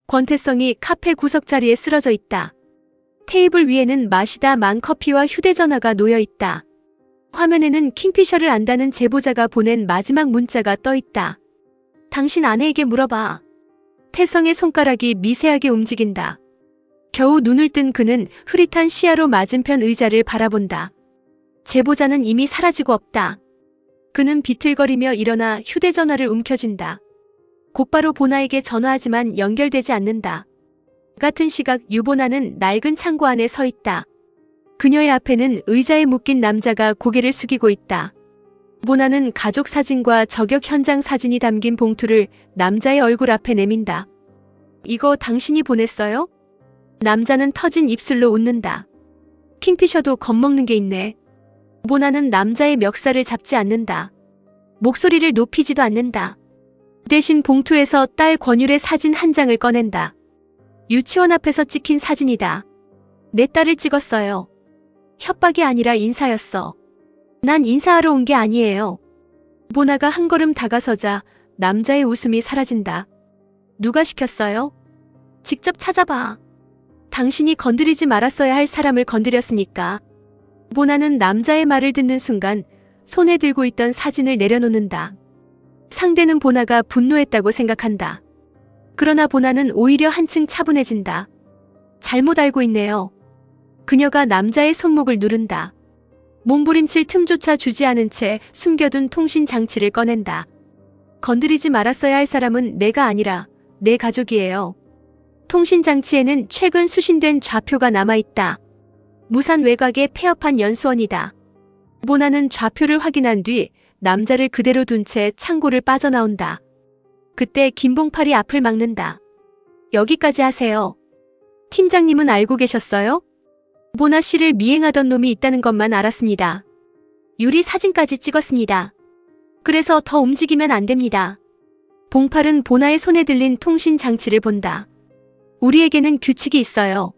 권태성이 카페 구석자리에 쓰러져 있다. 테이블 위에는 마시다 만 커피와 휴대전화가 놓여 있다. 화면에는 킹피셔를 안다는 제보자가 보낸 마지막 문자가 떠 있다. 당신 아내에게 물어봐. 태성의 손가락이 미세하게 움직인다. 겨우 눈을 뜬 그는 흐릿한 시야로 맞은편 의자를 바라본다. 제보자는 이미 사라지고 없다. 그는 비틀거리며 일어나 휴대전화를 움켜쥔다. 곧바로 보나에게 전화하지만 연결되지 않는다. 같은 시각 유보나는 낡은 창고 안에 서 있다. 그녀의 앞에는 의자에 묶인 남자가 고개를 숙이고 있다. 보나는 가족 사진과 저격 현장 사진이 담긴 봉투를 남자의 얼굴 앞에 내민다. 이거 당신이 보냈어요? 남자는 터진 입술로 웃는다. 킹피셔도 겁먹는 게 있네. 보나는 남자의 멱살을 잡지 않는다. 목소리를 높이지도 않는다. 대신 봉투에서 딸 권율의 사진 한 장을 꺼낸다. 유치원 앞에서 찍힌 사진이다. 내 딸을 찍었어요. 협박이 아니라 인사였어. 난 인사하러 온 게 아니에요. 보나가 한 걸음 다가서자 남자의 웃음이 사라진다. 누가 시켰어요? 직접 찾아봐. 당신이 건드리지 말았어야 할 사람을 건드렸으니까. 보나는 남자의 말을 듣는 순간 손에 들고 있던 사진을 내려놓는다. 상대는 보나가 분노했다고 생각한다. 그러나 보나는 오히려 한층 차분해진다. 잘못 알고 있네요. 그녀가 남자의 손목을 누른다. 몸부림칠 틈조차 주지 않은 채 숨겨둔 통신 장치를 꺼낸다. 건드리지 말았어야 할 사람은 내가 아니라 내 가족이에요. 통신 장치에는 최근 수신된 좌표가 남아있다. 무산 외곽의 폐업한 연수원이다. 보나는 좌표를 확인한 뒤 남자를 그대로 둔 채 창고를 빠져나온다. 그때 김봉팔이 앞을 막는다. 여기까지 하세요. 팀장님은 알고 계셨어요? 보나 씨를 미행하던 놈이 있다는 것만 알았습니다. 유리 사진까지 찍었습니다. 그래서 더 움직이면 안 됩니다. 봉팔은 보나의 손에 들린 통신 장치를 본다. 우리에게는 규칙이 있어요.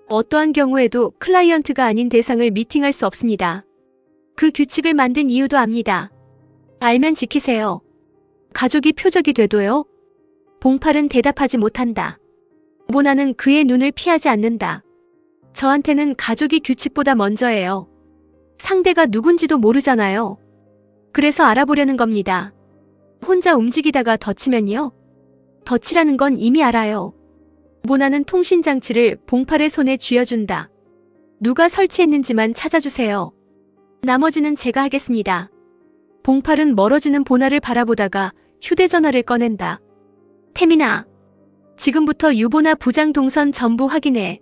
어떠한 경우에도 클라이언트가 아닌 대상을 미팅할 수 없습니다. 그 규칙을 만든 이유도 압니다. 알면 지키세요. 가족이 표적이 돼도요? 봉팔은 대답하지 못한다. 보나는 그의 눈을 피하지 않는다. 저한테는 가족이 규칙보다 먼저예요. 상대가 누군지도 모르잖아요. 그래서 알아보려는 겁니다. 혼자 움직이다가 덧치면요? 덧치라는 건 이미 알아요. 보나는 통신장치를 봉팔의 손에 쥐어준다. 누가 설치했는지만 찾아주세요. 나머지는 제가 하겠습니다. 봉팔은 멀어지는 보나를 바라보다가 휴대전화를 꺼낸다. 태민아, 지금부터 유보나 부장 동선 전부 확인해.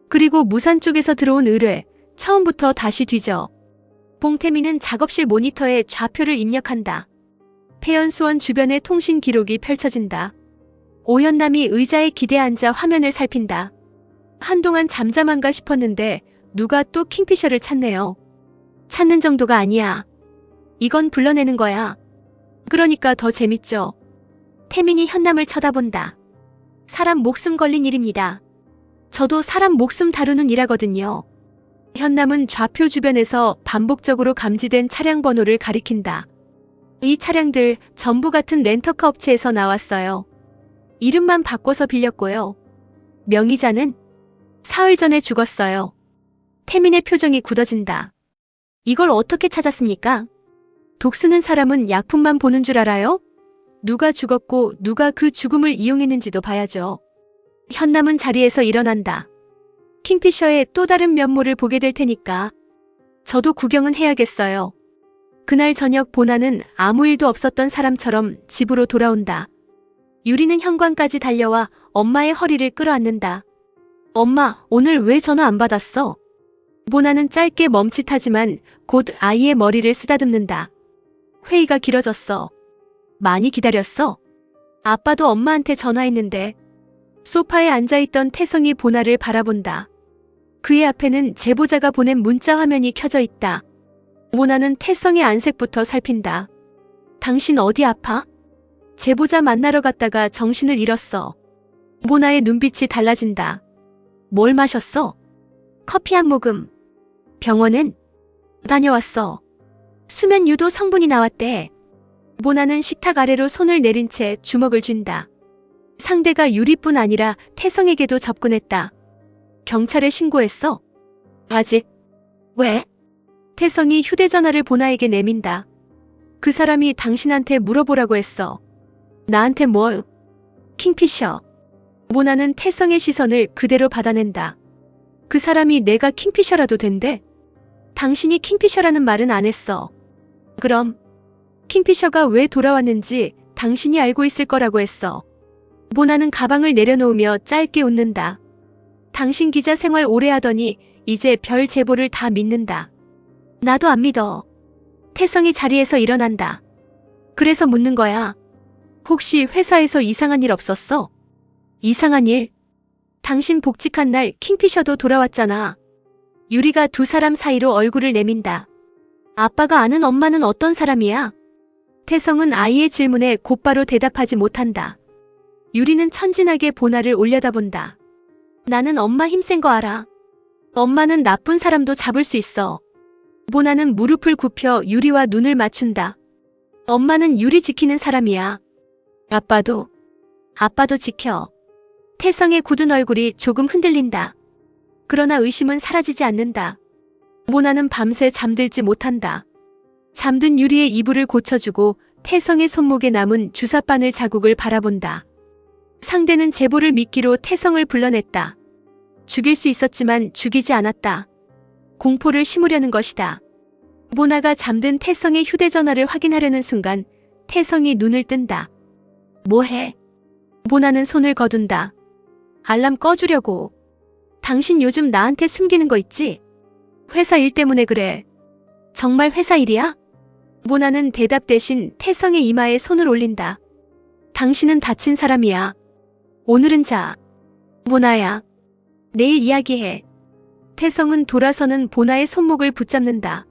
그리고 무산 쪽에서 들어온 의뢰, 처음부터 다시 뒤져. 봉태민은 작업실 모니터에 좌표를 입력한다. 폐연수원 주변의 통신 기록이 펼쳐진다. 오현남이 의자에 기대 앉아 화면을 살핀다. 한동안 잠잠한가 싶었는데 누가 또 킹피셔를 찾네요. 찾는 정도가 아니야. 이건 불러내는 거야. 그러니까 더 재밌죠. 태민이 현남을 쳐다본다. 사람 목숨 걸린 일입니다. 저도 사람 목숨 다루는 일하거든요. 현남은 좌표 주변에서 반복적으로 감지된 차량 번호를 가리킨다. 이 차량들 전부 같은 렌터카 업체에서 나왔어요. 이름만 바꿔서 빌렸고요. 명의자는 사흘 전에 죽었어요. 태민의 표정이 굳어진다. 이걸 어떻게 찾았습니까? 독 쓰는 사람은 약품만 보는 줄 알아요? 누가 죽었고 누가 그 죽음을 이용했는지도 봐야죠. 현남은 자리에서 일어난다. 킹피셔의 또 다른 면모를 보게 될 테니까 저도 구경은 해야겠어요. 그날 저녁 보나는 아무 일도 없었던 사람처럼 집으로 돌아온다. 유리는 현관까지 달려와 엄마의 허리를 끌어안는다. 엄마, 오늘 왜 전화 안 받았어? 보나는 짧게 멈칫하지만 곧 아이의 머리를 쓰다듬는다. 회의가 길어졌어. 많이 기다렸어? 아빠도 엄마한테 전화했는데. 소파에 앉아있던 태성이 보나를 바라본다. 그의 앞에는 제보자가 보낸 문자 화면이 켜져 있다. 보나는 태성의 안색부터 살핀다. 당신 어디 아파? 제보자 만나러 갔다가 정신을 잃었어. 보나의 눈빛이 달라진다. 뭘 마셨어? 커피 한 모금. 병원은? 다녀왔어. 수면 유도 성분이 나왔대. 보나는 식탁 아래로 손을 내린 채 주먹을 쥔다. 상대가 유리뿐 아니라 태성에게도 접근했다. 경찰에 신고했어? 아직. 왜? 태성이 휴대전화를 보나에게 내민다. 그 사람이 당신한테 물어보라고 했어. 나한테 뭘? 킹피셔. 모나는 태성의 시선을 그대로 받아낸다. 그 사람이 내가 킹피셔라도 된대? 당신이 킹피셔라는 말은 안 했어. 그럼 킹피셔가 왜 돌아왔는지 당신이 알고 있을 거라고 했어. 모나는 가방을 내려놓으며 짧게 웃는다. 당신 기자 생활 오래 하더니 이제 별 제보를 다 믿는다. 나도 안 믿어. 태성이 자리에서 일어난다. 그래서 묻는 거야. 혹시 회사에서 이상한 일 없었어? 이상한 일? 당신 복직한 날 킹피셔도 돌아왔잖아. 유리가 두 사람 사이로 얼굴을 내민다. 아빠가 아는 엄마는 어떤 사람이야? 태성은 아이의 질문에 곧바로 대답하지 못한다. 유리는 천진하게 보나를 올려다본다. 나는 엄마 힘센 거 알아. 엄마는 나쁜 사람도 잡을 수 있어. 보나는 무릎을 굽혀 유리와 눈을 맞춘다. 엄마는 유리 지키는 사람이야. 아빠도 지켜. 태성의 굳은 얼굴이 조금 흔들린다. 그러나 의심은 사라지지 않는다. 모나는 밤새 잠들지 못한다. 잠든 유리의 이불을 고쳐주고 태성의 손목에 남은 주사바늘 자국을 바라본다. 상대는 제보를 미끼로 태성을 불러냈다. 죽일 수 있었지만 죽이지 않았다. 공포를 심으려는 것이다. 모나가 잠든 태성의 휴대전화를 확인하려는 순간 태성이 눈을 뜬다. 뭐해? 모나는 손을 거둔다. 알람 꺼주려고. 당신 요즘 나한테 숨기는 거 있지? 회사 일 때문에 그래. 정말 회사 일이야? 모나는 대답 대신 태성의 이마에 손을 올린다. 당신은 다친 사람이야. 오늘은 자. 모나야. 내일 이야기해. 태성은 돌아서는 보나의 손목을 붙잡는다.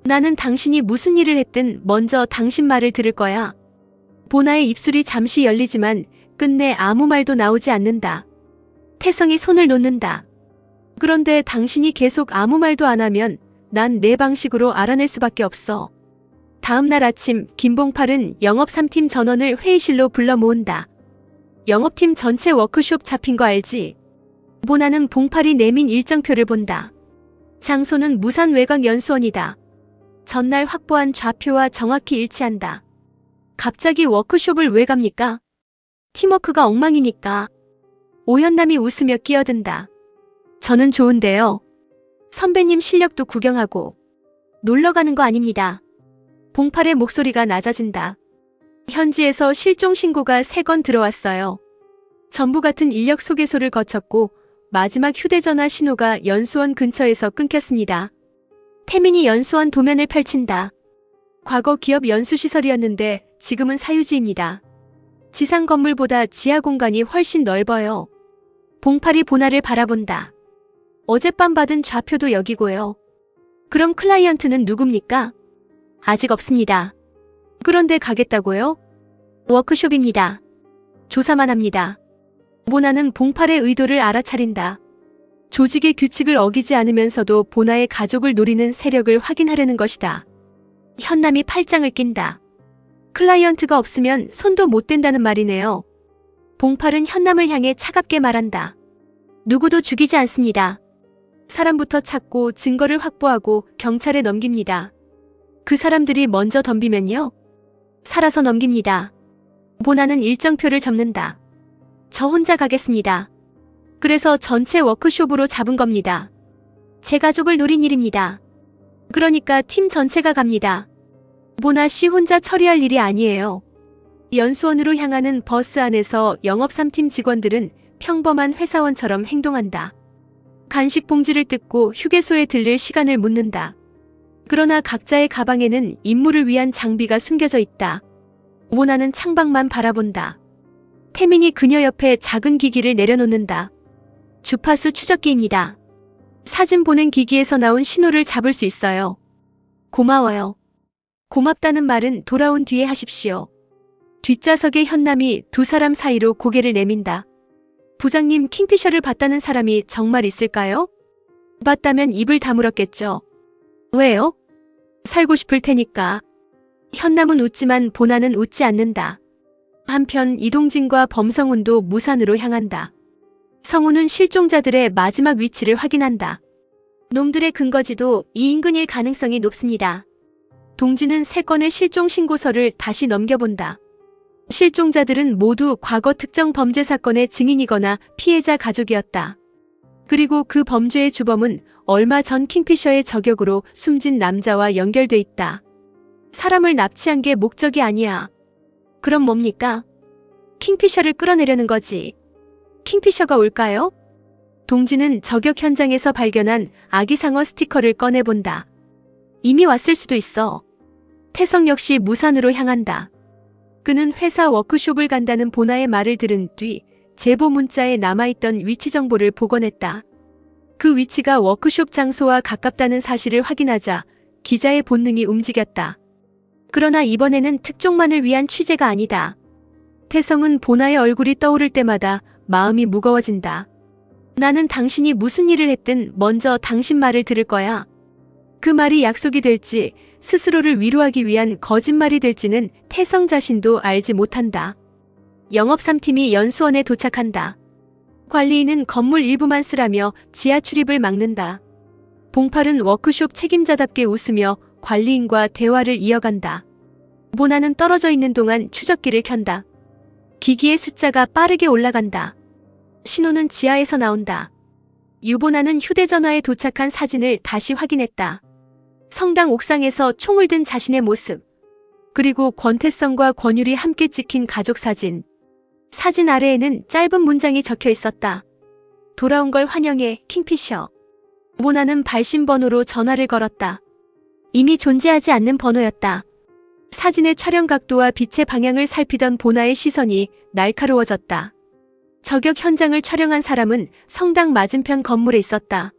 나는 당신이 무슨 일을 했든 먼저 당신 말을 들을 거야. 보나의 입술이 잠시 열리지만 끝내 아무 말도 나오지 않는다. 태성이 손을 놓는다. 그런데 당신이 계속 아무 말도 안 하면 난 내 방식으로 알아낼 수밖에 없어. 다음 날 아침 김봉팔은 영업 3팀 전원을 회의실로 불러 모은다. 영업팀 전체 워크숍 잡힌 거 알지? 모나는 봉팔이 내민 일정표를 본다. 장소는 무산 외곽 연수원이다. 전날 확보한 좌표와 정확히 일치한다. 갑자기 워크숍을 왜 갑니까? 팀워크가 엉망이니까. 오현남이 웃으며 끼어든다. 저는 좋은데요. 선배님 실력도 구경하고. 놀러 가는 거 아닙니다. 봉팔의 목소리가 낮아진다. 현지에서 실종 신고가 3건 들어왔어요. 전부 같은 인력 소개소를 거쳤고 마지막 휴대전화 신호가 연수원 근처에서 끊겼습니다. 태민이 연수원 도면을 펼친다. 과거 기업 연수시설이었는데 지금은 사유지입니다. 지상 건물보다 지하 공간이 훨씬 넓어요. 봉팔이 보나를 바라본다. 어젯밤 받은 좌표도 여기고요. 그럼 클라이언트는 누굽니까? 아직 없습니다. 그런데 가겠다고요? 워크숍입니다. 조사만 합니다. 모나는 봉팔의 의도를 알아차린다. 조직의 규칙을 어기지 않으면서도 보나의 가족을 노리는 세력을 확인하려는 것이다. 현남이 팔짱을 낀다. 클라이언트가 없으면 손도 못 댄다는 말이네요. 봉팔은 현남을 향해 차갑게 말한다. 누구도 죽이지 않습니다. 사람부터 찾고 증거를 확보하고 경찰에 넘깁니다. 그 사람들이 먼저 덤비면요. 살아서 넘깁니다. 모나는 일정표를 접는다. 저 혼자 가겠습니다. 그래서 전체 워크숍으로 잡은 겁니다. 제 가족을 노린 일입니다. 그러니까 팀 전체가 갑니다. 모나 씨 혼자 처리할 일이 아니에요. 연수원으로 향하는 버스 안에서 영업 3팀 직원들은 평범한 회사원처럼 행동한다. 간식 봉지를 뜯고 휴게소에 들릴 시간을 묻는다. 그러나 각자의 가방에는 임무를 위한 장비가 숨겨져 있다. 모나는 창밖만 바라본다. 태민이 그녀 옆에 작은 기기를 내려놓는다. 주파수 추적기입니다. 사진 보낸 기기에서 나온 신호를 잡을 수 있어요. 고마워요. 고맙다는 말은 돌아온 뒤에 하십시오. 뒷좌석의 현남이 두 사람 사이로 고개를 내민다. 부장님, 킹피셔를 봤다는 사람이 정말 있을까요? 봤다면 입을 다물었겠죠. 왜요? 살고 싶을 테니까. 현남은 웃지만 보나는 웃지 않는다. 한편 이동진과 범성훈도 무산으로 향한다. 성훈은 실종자들의 마지막 위치를 확인한다. 놈들의 근거지도 이 인근일 가능성이 높습니다. 동진은 3건의 실종 신고서를 다시 넘겨본다. 실종자들은 모두 과거 특정 범죄 사건의 증인이거나 피해자 가족이었다. 그리고 그 범죄의 주범은 얼마 전 킹피셔의 저격으로 숨진 남자와 연결돼 있다. 사람을 납치한 게 목적이 아니야. 그럼 뭡니까? 킹피셔를 끌어내려는 거지. 킹피셔가 올까요? 동진은 저격 현장에서 발견한 아기상어 스티커를 꺼내본다. 이미 왔을 수도 있어. 태성 역시 무산으로 향한다. 그는 회사 워크숍을 간다는 보나의 말을 들은 뒤 제보 문자에 남아있던 위치 정보를 복원했다. 그 위치가 워크숍 장소와 가깝다는 사실을 확인하자 기자의 본능이 움직였다. 그러나 이번에는 특종만을 위한 취재가 아니다. 태성은 보나의 얼굴이 떠오를 때마다 마음이 무거워진다. 나는 당신이 무슨 일을 했든 먼저 당신 말을 들을 거야. 그 말이 약속이 될지 스스로를 위로하기 위한 거짓말이 될지는 태성 자신도 알지 못한다. 영업 3팀이 연수원에 도착한다. 관리인은 건물 일부만 쓰라며 지하 출입을 막는다. 봉팔은 워크숍 책임자답게 웃으며 관리인과 대화를 이어간다. 모나는 떨어져 있는 동안 추적기를 켠다. 기기의 숫자가 빠르게 올라간다. 신호는 지하에서 나온다. 유보나는 휴대전화에 도착한 사진을 다시 확인했다. 성당 옥상에서 총을 든 자신의 모습, 그리고 권태성과 권율이 함께 찍힌 가족 사진. 사진 아래에는 짧은 문장이 적혀 있었다. 돌아온 걸 환영해, 킹피셔. 모나는 발신번호로 전화를 걸었다. 이미 존재하지 않는 번호였다. 사진의 촬영 각도와 빛의 방향을 살피던 보나의 시선이 날카로워졌다. 저격 현장을 촬영한 사람은 성당 맞은편 건물에 있었다.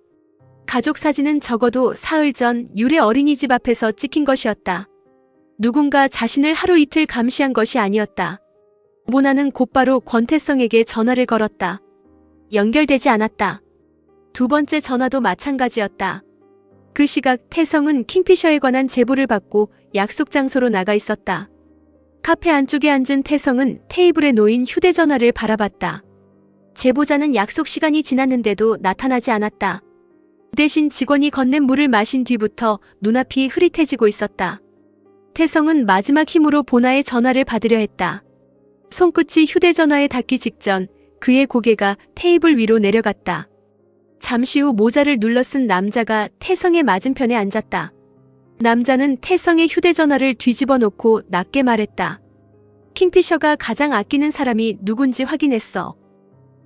가족 사진은 적어도 사흘 전 유래 어린이집 앞에서 찍힌 것이었다. 누군가 자신을 하루 이틀 감시한 것이 아니었다. 모나는 곧바로 권태성에게 전화를 걸었다. 연결되지 않았다. 두 번째 전화도 마찬가지였다. 그 시각 태성은 킹피셔에 관한 제보를 받고 약속 장소로 나가 있었다. 카페 안쪽에 앉은 태성은 테이블에 놓인 휴대전화를 바라봤다. 제보자는 약속 시간이 지났는데도 나타나지 않았다. 대신 직원이 건넨 물을 마신 뒤부터 눈앞이 흐릿해지고 있었다. 태성은 마지막 힘으로 보나의 전화를 받으려 했다. 손끝이 휴대전화에 닿기 직전 그의 고개가 테이블 위로 내려갔다. 잠시 후 모자를 눌러 쓴 남자가 태성의 맞은편에 앉았다. 남자는 태성의 휴대전화를 뒤집어 놓고 낮게 말했다. 킹피셔가 가장 아끼는 사람이 누군지 확인했어.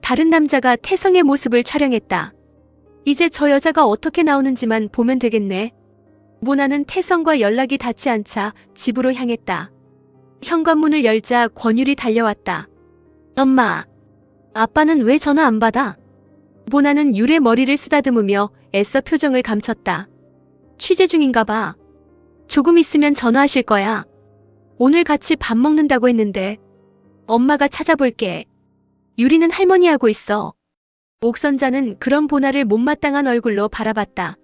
다른 남자가 태성의 모습을 촬영했다. 이제 저 여자가 어떻게 나오는지만 보면 되겠네. 모나는 태성과 연락이 닿지 않자 집으로 향했다. 현관문을 열자 권율이 달려왔다. 엄마, 아빠는 왜 전화 안 받아? 모나는 율의 머리를 쓰다듬으며 애써 표정을 감췄다. 취재 중인가 봐. 조금 있으면 전화하실 거야. 오늘 같이 밥 먹는다고 했는데. 엄마가 찾아볼게. 유리는 할머니하고 있어. 옥선자는 그런 보나를 못마땅한 얼굴로 바라봤다.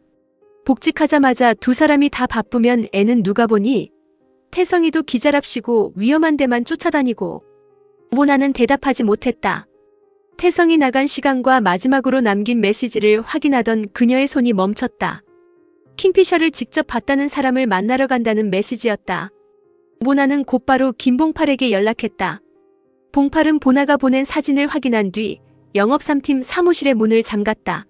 복직하자마자 두 사람이 다 바쁘면 애는 누가 보니? 태성이도 기자랍시고 위험한 데만 쫓아다니고. 모나는 대답하지 못했다. 태성이 나간 시간과 마지막으로 남긴 메시지를 확인하던 그녀의 손이 멈췄다. 킹피셔를 직접 봤다는 사람을 만나러 간다는 메시지였다. 모나는 곧바로 김봉팔에게 연락했다. 봉팔은 보나가 보낸 사진을 확인한 뒤 영업 3팀 사무실의 문을 잠갔다.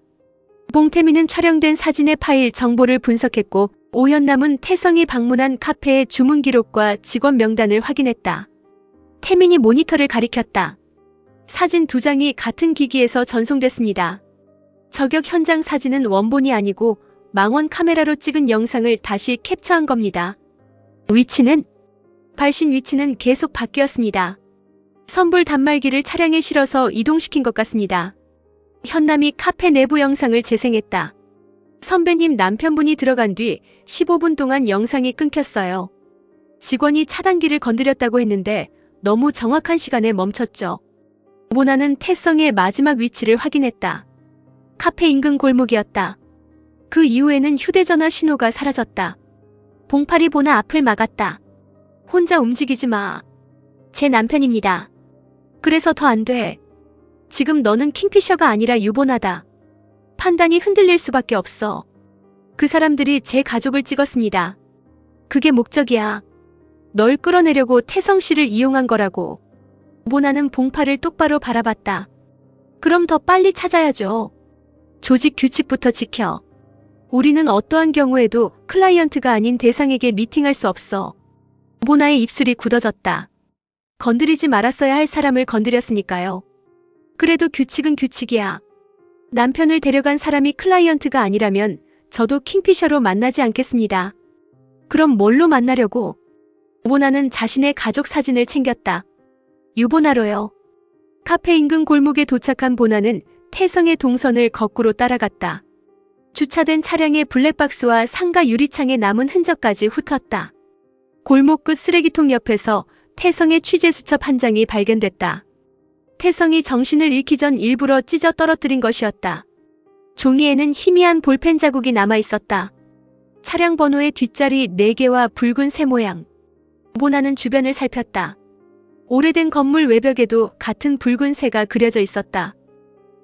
봉태민은 촬영된 사진의 파일 정보를 분석했고 오현 남은 태성이 방문한 카페의 주문 기록과 직원 명단을 확인했다. 태민이 모니터를 가리켰다. 사진 2장이 같은 기기에서 전송됐습니다. 저격 현장 사진은 원본이 아니고 망원 카메라로 찍은 영상을 다시 캡처한 겁니다. 위치는? 발신 위치는 계속 바뀌었습니다. 선불 단말기를 차량에 실어서 이동시킨 것 같습니다. 현남이 카페 내부 영상을 재생했다. 선배님 남편분이 들어간 뒤 15분 동안 영상이 끊겼어요. 직원이 차단기를 건드렸다고 했는데 너무 정확한 시간에 멈췄죠. 모나는 태성의 마지막 위치를 확인했다. 카페 인근 골목이었다. 그 이후에는 휴대전화 신호가 사라졌다. 봉팔이 보나 앞을 막았다. 혼자 움직이지 마. 제 남편입니다. 그래서 더 안 돼. 지금 너는 킹피셔가 아니라 유보나다. 판단이 흔들릴 수밖에 없어. 그 사람들이 제 가족을 찍었습니다. 그게 목적이야. 널 끌어내려고 태성 씨를 이용한 거라고. 모나는 봉파를 똑바로 바라봤다. 그럼 더 빨리 찾아야죠. 조직 규칙부터 지켜. 우리는 어떠한 경우에도 클라이언트가 아닌 대상에게 미팅할 수 없어. 모나의 입술이 굳어졌다. 건드리지 말았어야 할 사람을 건드렸으니까요. 그래도 규칙은 규칙이야. 남편을 데려간 사람이 클라이언트가 아니라면 저도 킹피셔로 만나지 않겠습니다. 그럼 뭘로 만나려고? 모나는 자신의 가족 사진을 챙겼다. 유보나로요. 카페 인근 골목에 도착한 보나는 태성의 동선을 거꾸로 따라갔다. 주차된 차량의 블랙박스와 상가 유리창에 남은 흔적까지 훑었다. 골목 끝 쓰레기통 옆에서 태성의 취재 수첩 한 장이 발견됐다. 태성이 정신을 잃기 전 일부러 찢어 떨어뜨린 것이었다. 종이에는 희미한 볼펜 자국이 남아 있었다. 차량 번호의 뒷자리 4개와 붉은 새 모양. 모나는 주변을 살폈다. 오래된 건물 외벽에도 같은 붉은 새가 그려져 있었다.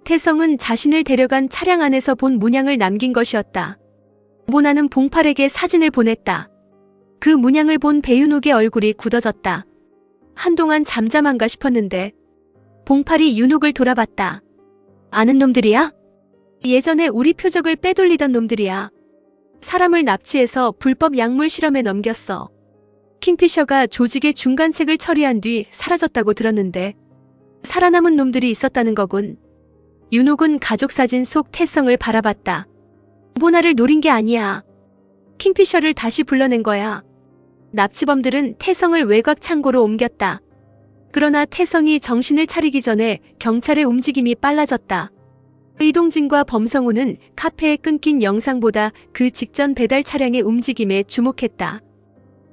태성은 자신을 데려간 차량 안에서 본 문양을 남긴 것이었다. 모나는 봉팔에게 사진을 보냈다. 그 문양을 본 배윤옥의 얼굴이 굳어졌다. 한동안 잠잠한가 싶었는데 봉팔이 윤옥을 돌아봤다. 아는 놈들이야? 예전에 우리 표적을 빼돌리던 놈들이야. 사람을 납치해서 불법 약물 실험에 넘겼어. 킹피셔가 조직의 중간책을 처리한 뒤 사라졌다고 들었는데 살아남은 놈들이 있었다는 거군. 윤옥은 가족사진 속 태성을 바라봤다. 모나를 노린 게 아니야. 킹피셔를 다시 불러낸 거야. 납치범들은 태성을 외곽 창고로 옮겼다. 그러나 태성이 정신을 차리기 전에 경찰의 움직임이 빨라졌다. 이동진과 범성우는 카페에 끊긴 영상보다 그 직전 배달 차량의 움직임에 주목했다.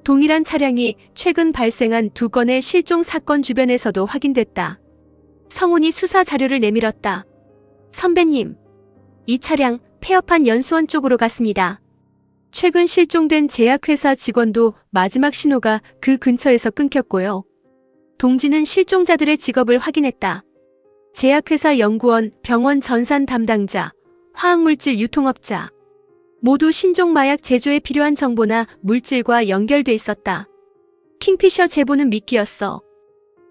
동일한 차량이 최근 발생한 2건의 실종 사건 주변에서도 확인됐다. 성훈이 수사 자료를 내밀었다. 선배님, 이 차량 폐업한 연수원 쪽으로 갔습니다. 최근 실종된 제약회사 직원도 마지막 신호가 그 근처에서 끊겼고요. 동지는 실종자들의 직업을 확인했다. 제약회사 연구원, 병원 전산 담당자, 화학물질 유통업자. 모두 신종 마약 제조에 필요한 정보나 물질과 연결돼 있었다. 킹피셔 제보는 미끼였어.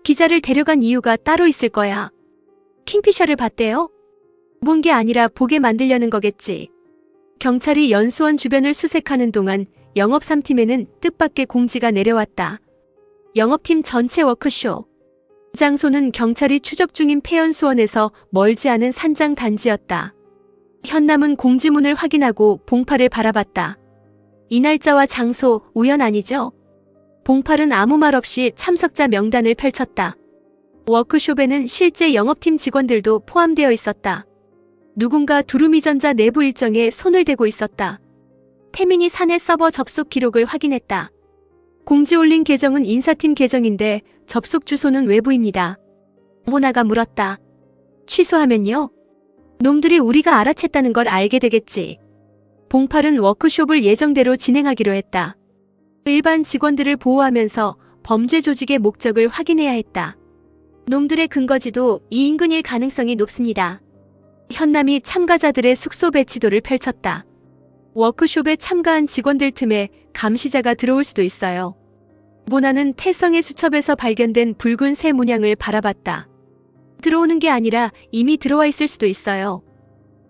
기자를 데려간 이유가 따로 있을 거야. 킹피셔를 봤대요? 본 게 아니라 보게 만들려는 거겠지. 경찰이 연수원 주변을 수색하는 동안 영업 3팀에는 뜻밖의 공지가 내려왔다. 영업팀 전체 워크쇼. 장소는 경찰이 추적 중인 폐연수원에서 멀지 않은 산장 단지였다. 현남은 공지문을 확인하고 봉팔을 바라봤다. 이 날짜와 장소 우연 아니죠? 봉팔은 아무 말 없이 참석자 명단을 펼쳤다. 워크숍에는 실제 영업팀 직원들도 포함되어 있었다. 누군가 두루미전자 내부 일정에 손을 대고 있었다. 태민이 사내 서버 접속 기록을 확인했다. 공지 올린 계정은 인사팀 계정인데 접속 주소는 외부입니다. 모나가 물었다. 취소하면요? 놈들이 우리가 알아챘다는 걸 알게 되겠지. 봉팔은 워크숍을 예정대로 진행하기로 했다. 일반 직원들을 보호하면서 범죄 조직의 목적을 확인해야 했다. 놈들의 근거지도 이 인근일 가능성이 높습니다. 현남이 참가자들의 숙소 배치도를 펼쳤다. 워크숍에 참가한 직원들 틈에 감시자가 들어올 수도 있어요. 모나는 태성의 수첩에서 발견된 붉은 새 문양을 바라봤다. 들어오는 게 아니라 이미 들어와 있을 수도 있어요.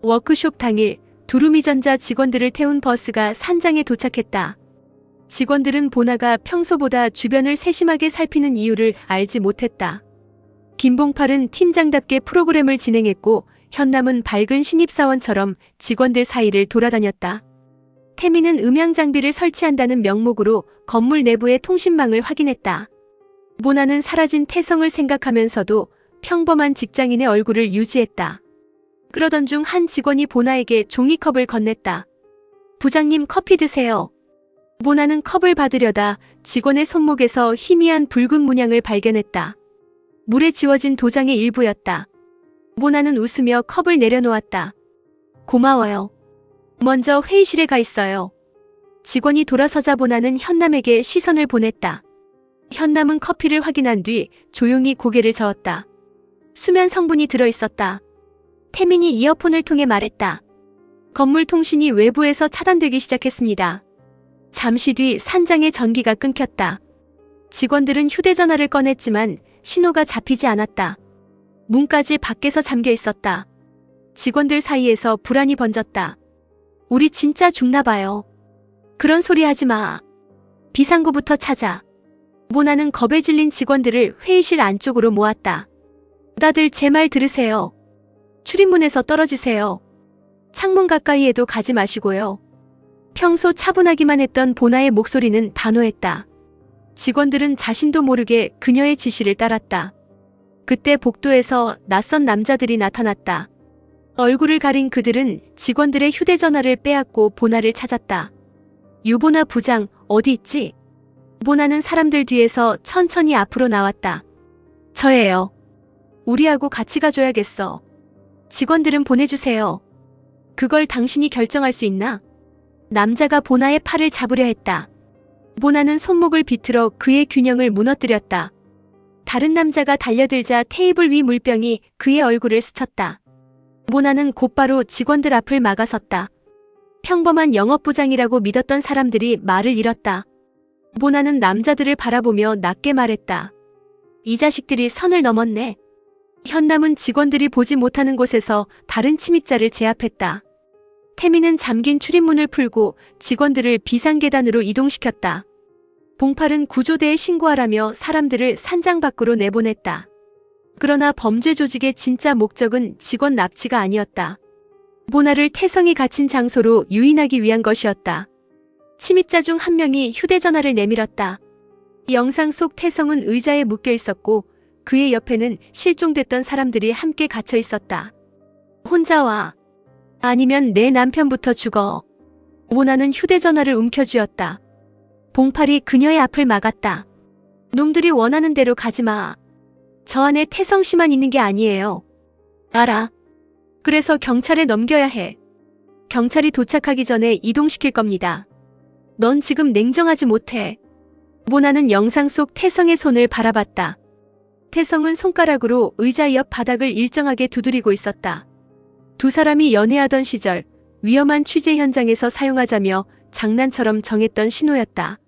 워크숍 당일 두루미전자 직원들을 태운 버스가 산장에 도착했다. 직원들은 보나가 평소보다 주변을 세심하게 살피는 이유를 알지 못했다. 김봉팔은 팀장답게 프로그램을 진행했고 현남은 밝은 신입사원처럼 직원들 사이를 돌아다녔다. 태민은 음향 장비를 설치한다는 명목으로 건물 내부의 통신망을 확인했다. 모나는 사라진 태성을 생각하면서도 평범한 직장인의 얼굴을 유지했다. 그러던 중 한 직원이 보나에게 종이컵을 건넸다. 부장님 커피 드세요. 모나는 컵을 받으려다 직원의 손목에서 희미한 붉은 문양을 발견했다. 물에 지워진 도장의 일부였다. 모나는 웃으며 컵을 내려놓았다. 고마워요. 먼저 회의실에 가 있어요. 직원이 돌아서자 모나는 현남에게 시선을 보냈다. 현남은 커피를 확인한 뒤 조용히 고개를 저었다. 수면 성분이 들어있었다. 태민이 이어폰을 통해 말했다. 건물 통신이 외부에서 차단되기 시작했습니다. 잠시 뒤 산장의 전기가 끊겼다. 직원들은 휴대전화를 꺼냈지만 신호가 잡히지 않았다. 문까지 밖에서 잠겨 있었다. 직원들 사이에서 불안이 번졌다. 우리 진짜 죽나 봐요. 그런 소리 하지 마. 비상구부터 찾아. 모나는 겁에 질린 직원들을 회의실 안쪽으로 모았다. 다들 제 말 들으세요. 출입문에서 떨어지세요. 창문 가까이에도 가지 마시고요. 평소 차분하기만 했던 보나의 목소리는 단호했다. 직원들은 자신도 모르게 그녀의 지시를 따랐다. 그때 복도에서 낯선 남자들이 나타났다. 얼굴을 가린 그들은 직원들의 휴대전화를 빼앗고 보나를 찾았다. 유보나 부장, 어디 있지? 보나는 사람들 뒤에서 천천히 앞으로 나왔다. 저예요. 우리하고 같이 가줘야겠어. 직원들은 보내주세요. 그걸 당신이 결정할 수 있나? 남자가 보나의 팔을 잡으려 했다. 보나는 손목을 비틀어 그의 균형을 무너뜨렸다. 다른 남자가 달려들자 테이블 위 물병이 그의 얼굴을 스쳤다. 보나는 곧바로 직원들 앞을 막아섰다. 평범한 영업부장이라고 믿었던 사람들이 말을 잃었다. 보나는 남자들을 바라보며 낮게 말했다. 이 자식들이 선을 넘었네. 현남은 직원들이 보지 못하는 곳에서 다른 침입자를 제압했다. 태민은 잠긴 출입문을 풀고 직원들을 비상계단으로 이동시켰다. 봉팔은 구조대에 신고하라며 사람들을 산장 밖으로 내보냈다. 그러나 범죄 조직의 진짜 목적은 직원 납치가 아니었다. 보나를 태성이 갇힌 장소로 유인하기 위한 것이었다. 침입자 중 한 명이 휴대전화를 내밀었다. 영상 속 태성은 의자에 묶여 있었고 그의 옆에는 실종됐던 사람들이 함께 갇혀 있었다. 혼자 와. 아니면 내 남편부터 죽어. 모나는 휴대전화를 움켜쥐었다. 봉팔이 그녀의 앞을 막았다. 놈들이 원하는 대로 가지 마. 저 안에 태성 씨만 있는 게 아니에요. 알아. 그래서 경찰에 넘겨야 해. 경찰이 도착하기 전에 이동시킬 겁니다. 넌 지금 냉정하지 못해. 모나는 영상 속 태성의 손을 바라봤다. 태성은 손가락으로 의자 옆 바닥을 일정하게 두드리고 있었다. 두 사람이 연애하던 시절 위험한 취재 현장에서 사용하자며 장난처럼 정했던 신호였다.